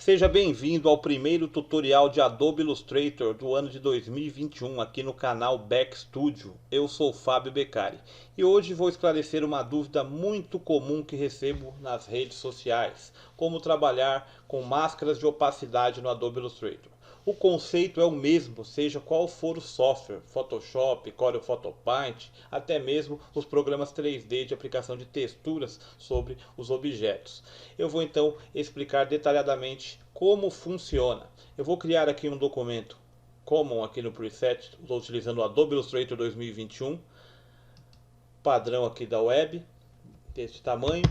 Seja bem-vindo ao primeiro tutorial de Adobe Illustrator do ano de 2021 aqui no canal Back Studio. Eu sou Fábio Beccari e hoje vou esclarecer uma dúvida muito comum que recebo nas redes sociais: como trabalhar com máscaras de opacidade no Adobe Illustrator. O conceito é o mesmo, seja qual for o software, Photoshop, Corel Photopaint, até mesmo os programas 3D de aplicação de texturas sobre os objetos. Eu vou então explicar detalhadamente como funciona. Eu vou criar aqui um documento Common aqui no preset, estou utilizando o Adobe Illustrator 2021, padrão aqui da web, deste tamanho.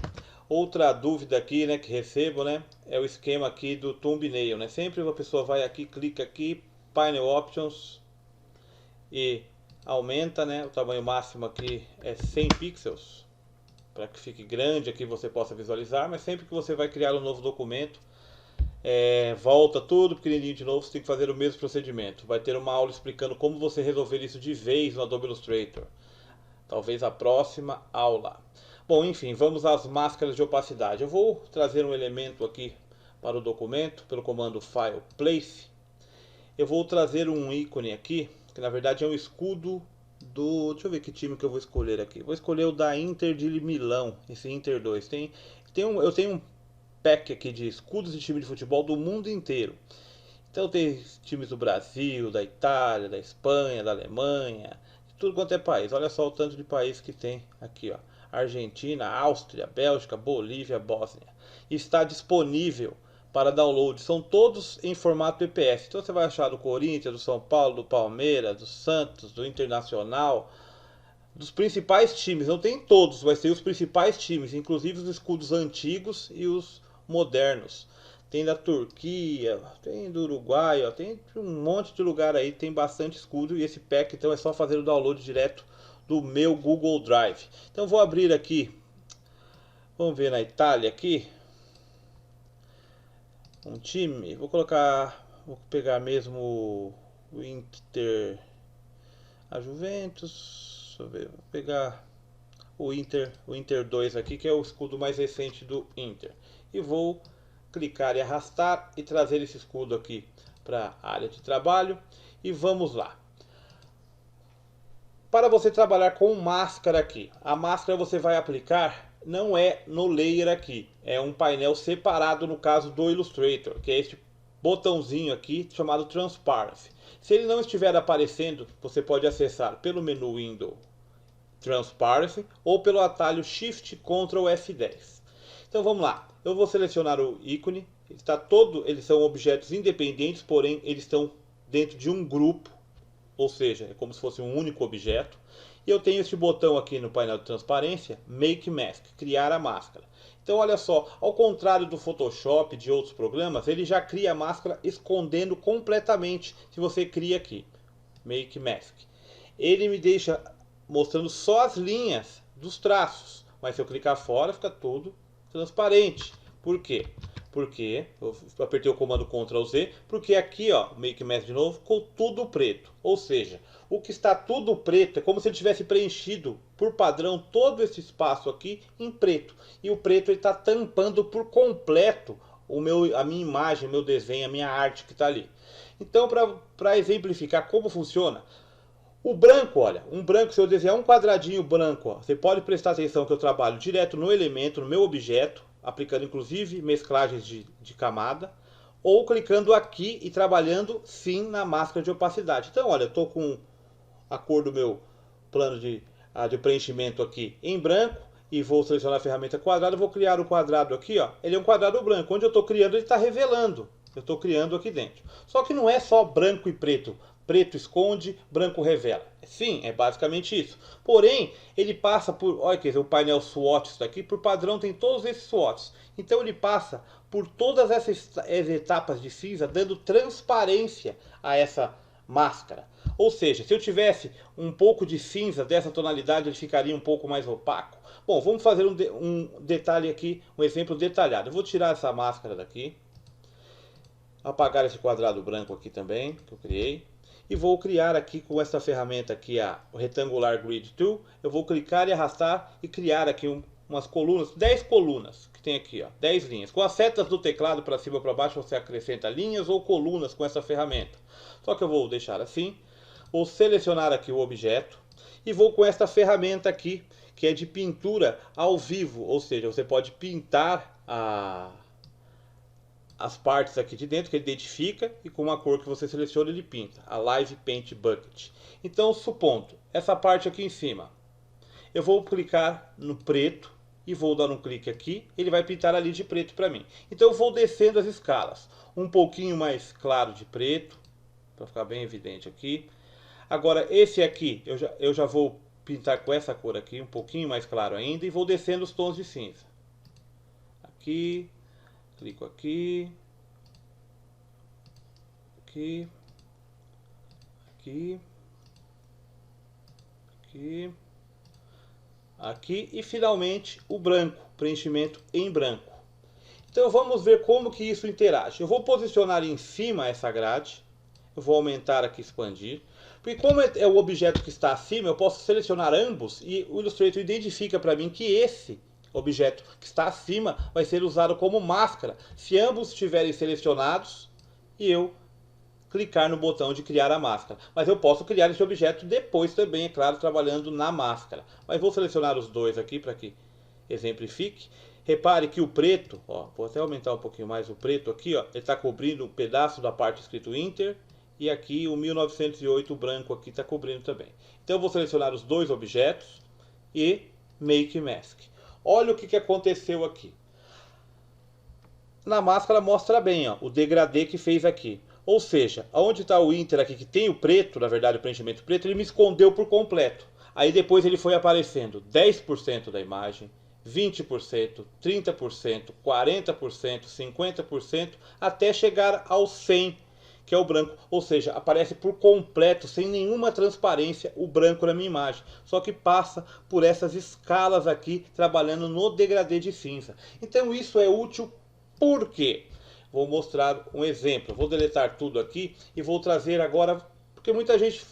Outra dúvida aqui, que recebo, é o esquema aqui do thumbnail, Sempre uma pessoa vai aqui, clica aqui, Panel Options e aumenta, o tamanho máximo aqui é 100 pixels, para que fique grande aqui você possa visualizar, mas sempre que você vai criar um novo documento, volta tudo pequenininho de novo, você tem que fazer o mesmo procedimento. Vai ter uma aula explicando como você resolver isso de vez no Adobe Illustrator. Talvez a próxima aula. Bom, enfim, vamos às máscaras de opacidade. Eu vou trazer um elemento aqui para o documento, pelo comando File Place. Eu vou trazer um ícone aqui, que na verdade é um escudo do... Deixa eu ver que time que eu vou escolher aqui. Vou escolher o da Inter de Milão, esse Inter 2. Eu tenho um pack aqui de escudos de time de futebol do mundo inteiro. Então tem times do Brasil, da Itália, da Espanha, da Alemanha, de tudo quanto é país. Olha só o tanto de país que tem aqui, ó. Argentina, Áustria, Bélgica, Bolívia, Bósnia. Está disponível para download. São todos em formato PPS. Então você vai achar do Corinthians, do São Paulo, do Palmeiras, do Santos, do Internacional, dos principais times. Não tem todos, vai ser os principais times, inclusive os escudos antigos e os modernos. Tem da Turquia, tem do Uruguai, ó, tem um monte de lugar aí, tem bastante escudo. E esse pack então é só fazer o download direto do meu Google Drive. Então vou abrir aqui, vamos ver na Itália aqui, um time, vou pegar mesmo o Inter, a Juventus, deixa eu ver, vou pegar o Inter 2 aqui, que é o escudo mais recente do Inter. E vou clicar e arrastar e trazer esse escudo aqui para a área de trabalho. E vamos lá. Para você trabalhar com máscara aqui, a máscara você vai aplicar, não é no layer aqui, é um painel separado no caso do Illustrator, que é este botãozinho aqui chamado Transparency. Se ele não estiver aparecendo, você pode acessar pelo menu Window Transparency ou pelo atalho Shift Ctrl F10. Então vamos lá, eu vou selecionar o ícone, eles são objetos independentes, porém eles estão dentro de um grupo. Ou seja, é como se fosse um único objeto. E eu tenho este botão aqui no painel de transparência, Make Mask, criar a máscara. Então olha só, ao contrário do Photoshop e de outros programas, ele já cria a máscara escondendo completamente. Se você cria aqui, Make Mask, ele me deixa mostrando só as linhas dos traços. Mas se eu clicar fora, fica tudo transparente. Por quê? Porque eu apertei o comando Ctrl Z, porque aqui, ó, Make Mask de novo, ficou tudo preto. Ou seja, o que está tudo preto é como se ele tivesse preenchido por padrão todo esse espaço aqui em preto. E o preto está tampando por completo a minha imagem, meu desenho, a minha arte que está ali. Então, para exemplificar como funciona, o branco, olha, se eu desenhar um quadradinho branco, ó, você pode prestar atenção que eu trabalho direto no elemento, no meu objeto, aplicando inclusive mesclagens de camada, ou clicando aqui e trabalhando sim na máscara de opacidade. Então olha, eu estou com a cor do meu plano de preenchimento aqui em branco, e vou selecionar a ferramenta quadrado, vou criar o quadrado aqui, ó. Ele é um quadrado branco, onde eu estou criando ele está revelando, eu estou criando aqui dentro. Só que não é só branco e preto. Preto esconde, branco revela. Sim, é basicamente isso. Porém, ele passa por... Olha, quer dizer, o painel SWOT está aqui. Por padrão tem todos esses SWOTs. Então ele passa por todas essas etapas de cinza, dando transparência a essa máscara. Ou seja, se eu tivesse um pouco de cinza dessa tonalidade, ele ficaria um pouco mais opaco. Bom, vamos fazer um detalhe aqui, um exemplo detalhado. Eu vou tirar essa máscara daqui. Apagar esse quadrado branco aqui também, que eu criei. E vou criar aqui com essa ferramenta aqui, o Rectangular Grid Tool. Eu vou clicar e arrastar e criar aqui umas colunas, 10 colunas que tem aqui, ó, 10 linhas. Com as setas do teclado para cima ou para baixo você acrescenta linhas ou colunas com essa ferramenta. Só que eu vou deixar assim, vou selecionar aqui o objeto e vou com esta ferramenta aqui, que é de pintura ao vivo, ou seja, você pode pintar as partes aqui de dentro que ele identifica e com uma cor que você seleciona ele pinta, a Live Paint Bucket. Então, supondo, essa parte aqui em cima, eu vou clicar no preto e vou dar um clique aqui, ele vai pintar ali de preto para mim. Então eu vou descendo as escalas, um pouquinho mais claro de preto, para ficar bem evidente aqui. Agora esse aqui, eu já vou pintar com essa cor aqui, um pouquinho mais claro ainda, e vou descendo os tons de cinza. Aqui, clico aqui, aqui, aqui, aqui, aqui e finalmente o branco, preenchimento em branco. Então vamos ver como que isso interage. Eu vou posicionar em cima essa grade, eu vou aumentar aqui, expandir, porque como é o objeto que está acima, eu posso selecionar ambos e o Illustrator identifica para mim que esse objeto que está acima vai ser usado como máscara, se ambos estiverem selecionados e eu clicar no botão de criar a máscara. Mas eu posso criar esse objeto depois também, é claro, trabalhando na máscara. Mas vou selecionar os dois aqui para que exemplifique. Repare que o preto, ó, vou até aumentar um pouquinho mais o preto aqui, ó, ele está cobrindo um pedaço da parte escrito Inter. E aqui o 1908, o branco aqui, está cobrindo também. Então eu vou selecionar os dois objetos e Make Mask. Olha o que aconteceu aqui. Na máscara mostra bem, ó, o degradê que fez aqui. Ou seja, onde está o Inter aqui, que tem o preto, na verdade o preenchimento preto, ele me escondeu por completo. Aí depois ele foi aparecendo 10% da imagem, 20%, 30%, 40%, 50%, até chegar ao 100%, que é o branco. Ou seja, aparece por completo, sem nenhuma transparência, o branco na minha imagem. Só que passa por essas escalas aqui, trabalhando no degradê de cinza. Então isso é útil por quê? Vou mostrar um exemplo. Vou deletar tudo aqui e vou trazer agora, porque muita gente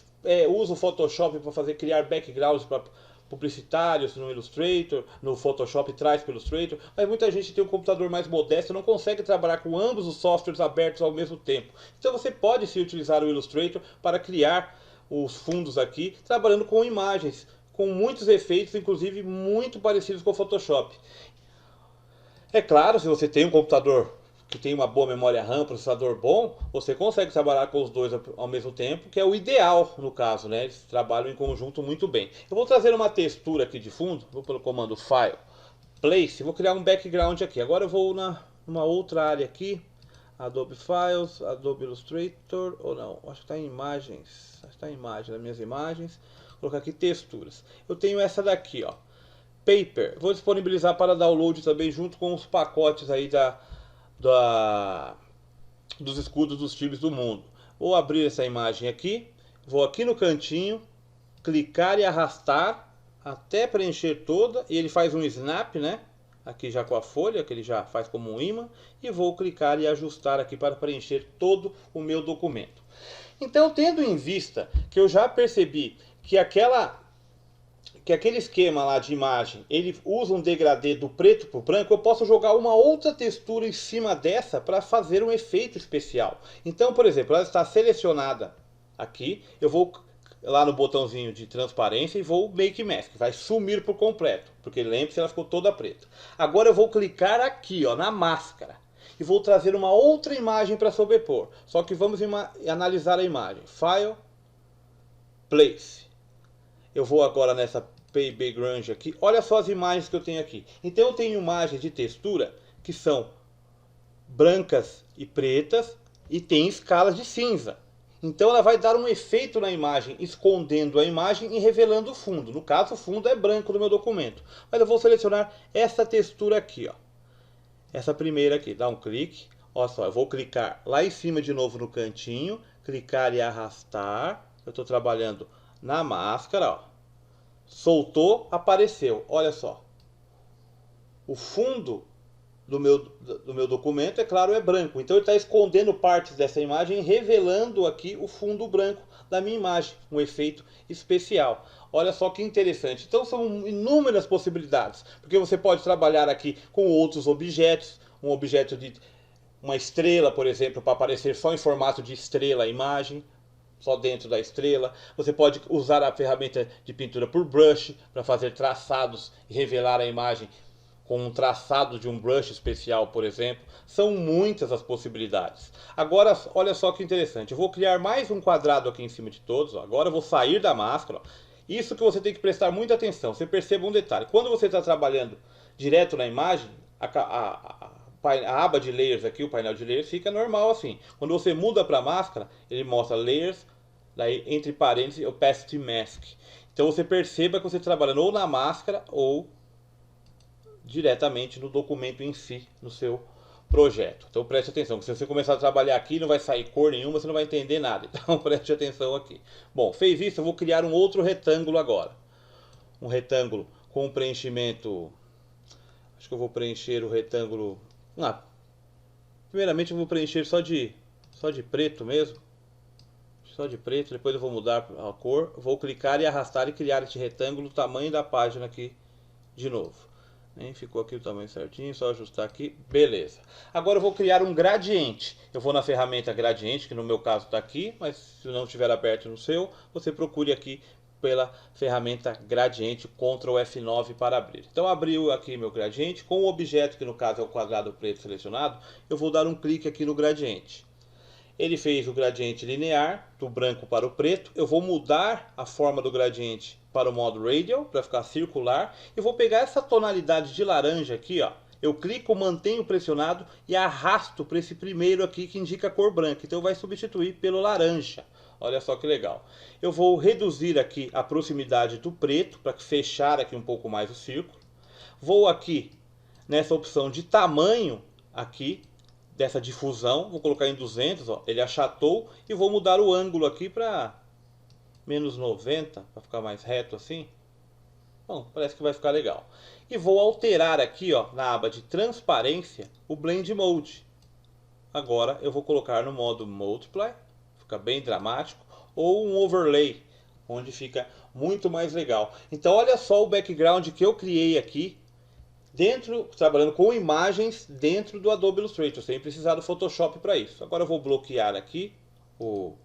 usa o Photoshop para criar backgrounds para publicitários no Illustrator, no Photoshop traz para o Illustrator, mas muita gente tem um computador mais modesto e não consegue trabalhar com ambos os softwares abertos ao mesmo tempo. Então você pode sim utilizar o Illustrator para criar os fundos aqui, trabalhando com imagens, com muitos efeitos, inclusive muito parecidos com o Photoshop. É claro, se você tem um computador que tem uma boa memória RAM, processador bom, você consegue trabalhar com os dois ao mesmo tempo, que é o ideal no caso, né? Eles trabalham em conjunto muito bem. Eu vou trazer uma textura aqui de fundo, vou pelo comando File, Place, vou criar um background aqui. Agora eu vou numa outra área aqui, Adobe Files, Adobe Illustrator, ou não, acho que está em imagens, acho que está em imagens, nas minhas imagens, vou colocar aqui texturas. Eu tenho essa daqui, ó, Paper, vou disponibilizar para download também junto com os pacotes aí dos escudos dos times do mundo. Vou abrir essa imagem aqui, vou aqui no cantinho, clicar e arrastar até preencher toda, e ele faz um snap, né? Aqui já com a folha, que ele já faz como um ímã, e vou clicar e ajustar aqui para preencher todo o meu documento. Então, tendo em vista que eu já percebi que aquele esquema lá de imagem, ele usa um degradê do preto para o branco, eu posso jogar uma outra textura em cima dessa para fazer um efeito especial. Então, por exemplo, ela está selecionada aqui, eu vou lá no botãozinho de transparência e vou Make Mask, vai sumir por completo, porque lembre-se, ela ficou toda preta. Agora eu vou clicar aqui, ó, na máscara, e vou trazer uma outra imagem para sobrepor. Só que vamos analisar a imagem. File, Place. Eu vou agora nessa Background aqui. Olha só as imagens que eu tenho aqui. Então eu tenho imagens de textura que são brancas e pretas e tem escalas de cinza. Então ela vai dar um efeito na imagem, escondendo a imagem e revelando o fundo. No caso, o fundo é branco no meu documento. Mas eu vou selecionar essa textura aqui, ó. Essa primeira aqui. Dá um clique. Olha só, eu vou clicar lá em cima de novo no cantinho. Clicar e arrastar. Eu estou trabalhando na máscara, ó. Soltou, apareceu. Olha só. O fundo do meu documento, é claro, é branco. Então ele está escondendo partes dessa imagem, revelando aqui o fundo branco da minha imagem, um efeito especial. Olha só que interessante. Então são inúmeras possibilidades, porque você pode trabalhar aqui com outros objetos, um objeto de uma estrela, por exemplo, para aparecer só em formato de estrela a imagem, só dentro da estrela. Você pode usar a ferramenta de pintura por brush para fazer traçados e revelar a imagem com um traçado de um brush especial, por exemplo. São muitas as possibilidades. Agora, olha só que interessante. Eu vou criar mais um quadrado aqui em cima de todos. Agora eu vou sair da máscara. Isso que você tem que prestar muita atenção. Você perceba um detalhe. Quando você está trabalhando direto na imagem, a aba de layers aqui, o painel de layers, fica normal assim. Quando você muda para a máscara, ele mostra layers, daí entre parênteses, opacity mask. Então você perceba que você está trabalhando ou na máscara ou diretamente no documento em si, no seu projeto. Então preste atenção, que se você começar a trabalhar aqui não vai sair cor nenhuma, você não vai entender nada. Então preste atenção aqui. Bom, fez isso, eu vou criar um outro retângulo agora. Um retângulo com preenchimento... Acho que eu vou preencher o retângulo... primeiramente eu vou preencher só de preto mesmo. Só de preto, depois eu vou mudar a cor. Vou clicar e arrastar e criar este retângulo, o tamanho da página aqui de novo. Ficou aqui o tamanho certinho, só ajustar aqui, beleza. Agora eu vou criar um gradiente. Eu vou na ferramenta gradiente, que no meu caso está aqui, mas se não estiver aberto no seu, você procure aqui pela ferramenta gradiente, Ctrl F9 para abrir. Então abriu aqui meu gradiente, com o objeto, que no caso é o quadrado preto selecionado, eu vou dar um clique aqui no gradiente. Ele fez o gradiente linear, do branco para o preto. Eu vou mudar a forma do gradiente para o modo radial, para ficar circular. E vou pegar essa tonalidade de laranja aqui, ó. Eu clico, mantenho pressionado e arrasto para esse primeiro aqui que indica a cor branca. Então vai substituir pelo laranja. Olha só que legal. Eu vou reduzir aqui a proximidade do preto, para fechar aqui um pouco mais o círculo. Vou aqui nessa opção de tamanho aqui, dessa difusão, vou colocar em 200, ó, ele achatou, e vou mudar o ângulo aqui para menos 90, para ficar mais reto assim. Bom, parece que vai ficar legal. E vou alterar aqui, ó, na aba de transparência, o Blend Mode. Agora eu vou colocar no modo Multiply, fica bem dramático, ou um Overlay, onde fica muito mais legal. Então olha só o background que eu criei aqui, trabalhando com imagens dentro do Adobe Illustrator, sem precisar do Photoshop para isso. Agora eu vou bloquear aqui o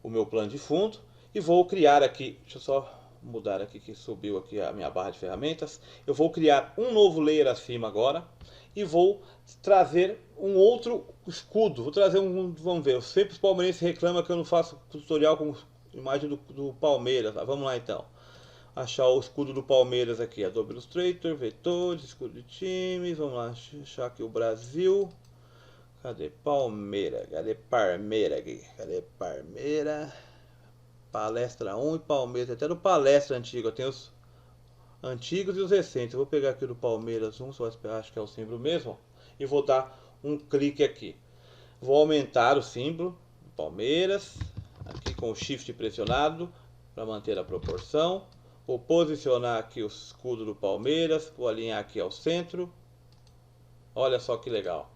meu plano de fundo e vou criar aqui, deixa eu só mudar aqui que subiu aqui a minha barra de ferramentas. Eu vou criar um novo layer acima agora e vou trazer um outro escudo. Vou trazer vamos ver, sempre os palmeirenses reclamam que eu não faço tutorial com imagem do Palmeiras. Vamos lá então. Achar o escudo do Palmeiras aqui, Adobe Illustrator, vetores, escudo de times, vamos lá, achar aqui o Brasil, cadê Palmeiras, cadê Parmeira aqui, cadê Parmeira, Palestra 1 e Palmeiras, até no Palestra antigo, eu tenho os antigos e os recentes, eu vou pegar aqui do Palmeiras 1, só acho que é o símbolo mesmo, e vou dar um clique aqui, vou aumentar o símbolo do Palmeiras, aqui com o Shift pressionado, para manter a proporção. Vou posicionar aqui o escudo do Palmeiras, vou alinhar aqui ao centro. Olha só que legal.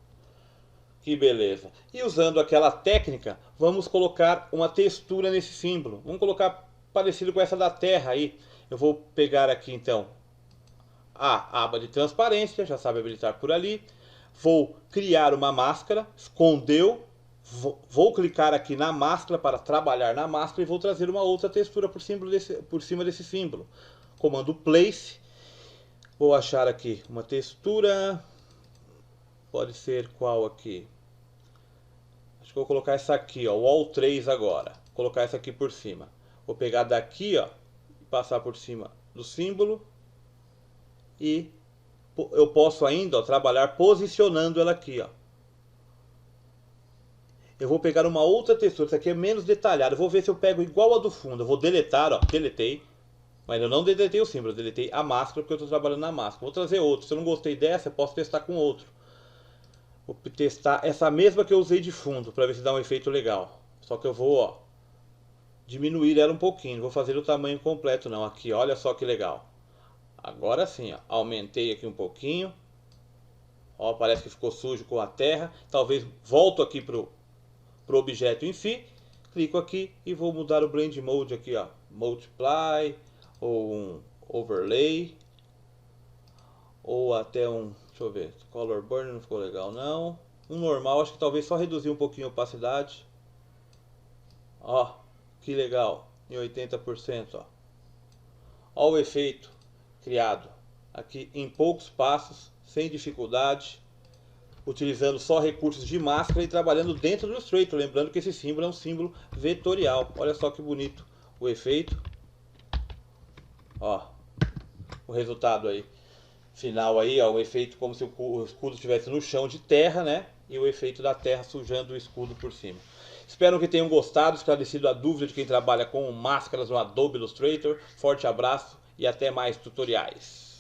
Que beleza. E usando aquela técnica, vamos colocar uma textura nesse símbolo. Vamos colocar parecido com essa da Terra aí. Eu vou pegar aqui então a aba de transparência, já sabe habilitar por ali. Vou criar uma máscara, escondeu. Vou clicar aqui na máscara para trabalhar na máscara e vou trazer uma outra textura por cima desse símbolo. Comando Place. Vou achar aqui uma textura. Pode ser qual aqui? Acho que eu vou colocar essa aqui, ó, o All 3 agora. Vou colocar essa aqui por cima. Vou pegar daqui, ó, e passar por cima do símbolo. E eu posso ainda, ó, trabalhar posicionando ela aqui, ó. Eu vou pegar uma outra textura, essa aqui é menos detalhada. Eu vou ver se eu pego igual a do fundo. Eu vou deletar, ó, deletei. Mas eu não deletei o símbolo, eu deletei a máscara porque eu estou trabalhando na máscara. Vou trazer outro. Se eu não gostei dessa, eu posso testar com outro. Vou testar essa mesma que eu usei de fundo, para ver se dá um efeito legal. Só que eu vou, ó, diminuir ela um pouquinho. Não vou fazer o tamanho completo não. Aqui, olha só que legal. Agora sim, ó, aumentei aqui um pouquinho. Ó, parece que ficou sujo com a terra. Talvez volto aqui pro objeto em si. Clico aqui e vou mudar o Blend Mode aqui, ó. Multiply, ou um Overlay, ou até um, deixa eu ver, Color Burn não ficou legal não. Um normal, acho que talvez só reduzir um pouquinho a opacidade. Ó, que legal, em 80%, ó. Ó o efeito criado aqui em poucos passos, sem dificuldade, utilizando só recursos de máscara e trabalhando dentro do Illustrator. Lembrando que esse símbolo é um símbolo vetorial. Olha só que bonito o efeito. Ó, o resultado aí final aí, ó, o efeito como se o escudo estivesse no chão de terra, né? E o efeito da terra sujando o escudo por cima. Espero que tenham gostado, esclarecido a dúvida de quem trabalha com máscaras no Adobe Illustrator. Forte abraço e até mais tutoriais.